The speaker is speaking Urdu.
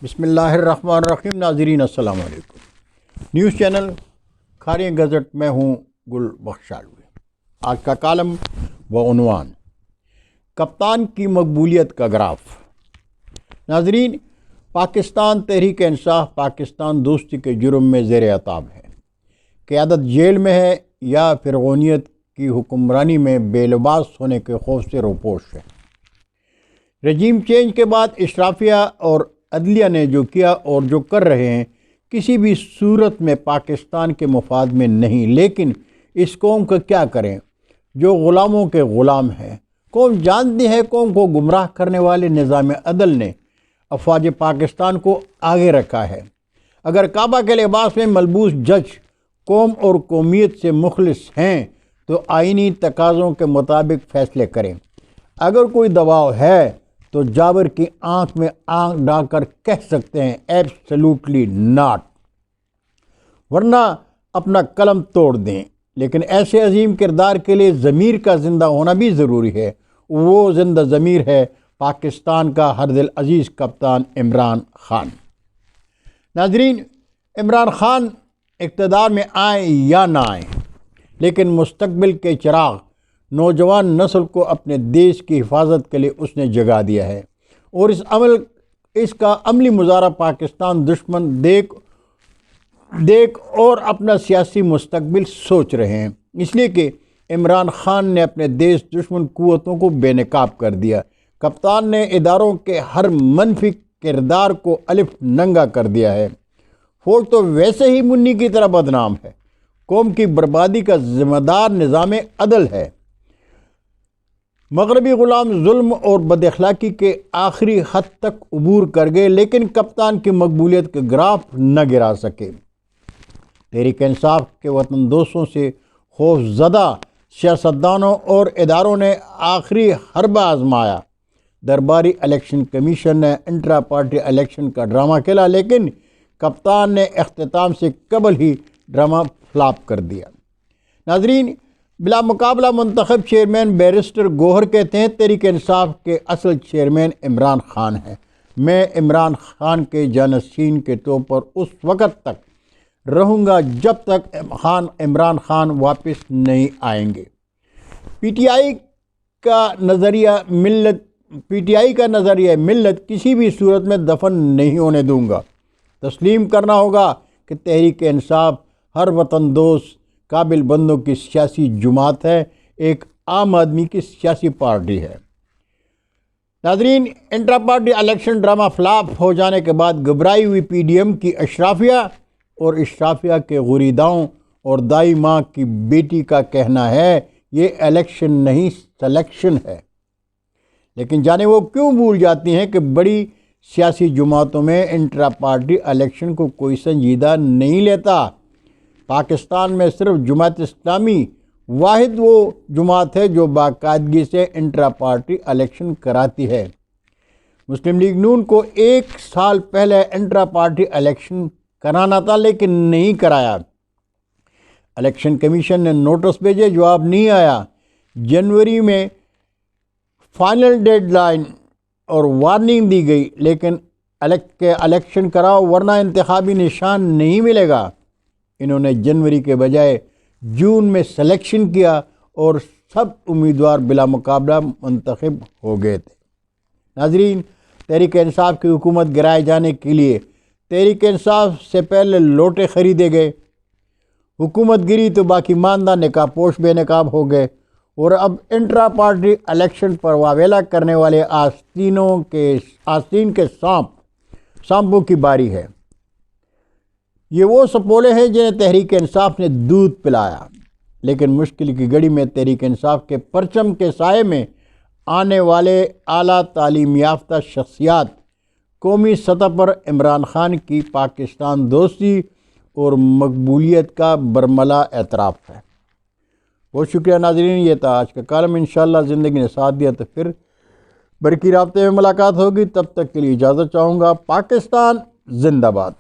بسم اللہ الرحمن الرحیم۔ ناظرین السلام علیکم۔ نیوز چینل کھاریں گزٹ میں ہوں گل بخشالوی۔ آج کا کالم و عنوان کپتان کی مقبولیت کا گراف۔ ناظرین، پاکستان تحریک انصاف پاکستان دوستی کے جرم میں زیر عتاب ہے۔ قیادت جیل میں ہے یا فرعونیت کی حکمرانی میں بے لباس ہونے کے خوف سے روپوش ہے۔ رجیم چینج کے بعد اشرافیہ اور عدلیہ نے جو کیا اور جو کر رہے ہیں کسی بھی صورت میں پاکستان کے مفاد میں نہیں، لیکن اس قوم کا کیا کریں جو غلاموں کے غلام ہے۔ قوم جانتی ہے قوم کو گمراہ کرنے والے نظام عدل نے افواج پاکستان کو آگے رکھا ہے۔ اگر کعبہ کے لباس میں ملبوس جج قوم اور قومیت سے مخلص ہیں تو آئینی تقاضوں کے مطابق فیصلے کریں۔ اگر کوئی دباؤ ہے تو جابر کی آنکھ میں آنکھ ڈال کر کہہ سکتے ہیں ایبسلیوٹلی ناٹ، ورنہ اپنا قلم توڑ دیں۔ لیکن ایسے عظیم کردار کے لیے ضمیر کا زندہ ہونا بھی ضروری ہے۔ وہ زندہ ضمیر ہے پاکستان کا ہر دل عزیز کپتان عمران خان۔ ناظرین، عمران خان اقتدار میں آئیں یا نہ آئیں، لیکن مستقبل کے چراغ نوجوان نسل کو اپنے دیش کی حفاظت کے لیے اس نے جگا دیا ہے، اور اس کا عملی مظاہرہ پاکستان دشمن دیکھ اور اپنا سیاسی مستقبل سوچ رہے ہیں، اس لیے کہ عمران خان نے اپنے دیش دشمن قوتوں کو بے نقاب کر دیا۔ کپتان نے اداروں کے ہر منفی کردار کو الف ننگا کر دیا ہے۔ فوج تو ویسے ہی منی کی طرح بدنام ہے۔ قوم کی بربادی کا ذمہ دار نظام عدل ہے۔ مغربی غلام ظلم اور بد اخلاقی کے آخری حد تک عبور کر گئے، لیکن کپتان کی مقبولیت کے گراف نہ گرا سکے۔ تحریک انصاف کے وطن دوستوں سے خوف زدہ سیاستدانوں اور اداروں نے آخری حربہ آزمایا۔ درباری الیکشن کمیشن نے انٹرا پارٹی الیکشن کا ڈرامہ کھیلا، لیکن کپتان نے اختتام سے قبل ہی ڈرامہ فلاپ کر دیا۔ ناظرین، بلا مقابلہ منتخب چیئرمین بیرسٹر گوہر کہتے ہیں تحریک انصاف کے اصل چیئرمین عمران خان ہے۔ میں عمران خان کے جانشین کے طور پر اس وقت تک رہوں گا جب تک عمران خان واپس نہیں آئیں گے۔ پی ٹی آئی کا نظریہ ملت کسی بھی صورت میں دفن نہیں ہونے دوں گا۔ تسلیم کرنا ہوگا کہ تحریک انصاف ہر وطن دوست قابل بندوں کی سیاسی جماعت ہے، ایک عام آدمی کی سیاسی پارٹی ہے۔ ناظرین، intra party election drama flop ہو جانے کے بعد گھبرائی ہوئی پی ڈی ایم کی اشرافیہ اور اشرافیہ کے غریداؤں اور دائی ماں کی بیٹی کا کہنا ہے یہ الیکشن نہیں سلیکشن ہے، لیکن جانے وہ کیوں بھول جاتی ہیں کہ بڑی سیاسی جماعتوں میں انٹرا پارٹی الیکشن کو کوئی سنجیدہ نہیں لیتا۔ پاکستان میں صرف جماعت اسلامی واحد وہ جماعت ہے جو باقاعدگی سے انٹرا پارٹی الیکشن کراتی ہے۔ مسلم لیگ نون کو 1 سال پہلے انٹرا پارٹی الیکشن کرانا تھا، لیکن نہیں کرایا۔ الیکشن کمیشن نے نوٹس بھیجے، جواب نہیں آیا۔ جنوری میں فائنل ڈیڈ لائن اور وارننگ دی گئی، لیکن الیکشن کراؤ ورنہ انتخابی نشان نہیں ملے گا۔ انہوں نے جنوری کے بجائے جون میں سلیکشن کیا اور سب امیدوار بلا مقابلہ منتخب ہو گئے تھے۔ ناظرین، تحریک انصاف کی حکومت گرائے جانے کے لیے تحریک انصاف سے پہلے لوٹے خریدے گئے۔ حکومت گری تو باقی ماندہ نقاب پوش بے نقاب ہو گئے، اور اب انٹرا پارٹی الیکشن پر واویلا کرنے والے آستین کے سانپوں کی باری ہے۔ یہ وہ سپولے ہیں جنہیں تحریک انصاف نے دودھ پلایا، لیکن مشکل کی گھڑی میں تحریک انصاف کے پرچم کے سائے میں آنے والے اعلیٰ تعلیم یافتہ شخصیات قومی سطح پر عمران خان کی پاکستان دوستی اور مقبولیت کا برملا اعتراف ہے۔ بہت شکریہ ناظرین، یہ تھا آج کا کالم۔ انشاءاللہ زندگی نے ساتھ دیا تو پھر برقی رابطے میں ملاقات ہوگی۔ تب تک کے لیے اجازت چاہوں گا۔ پاکستان زندہ باد۔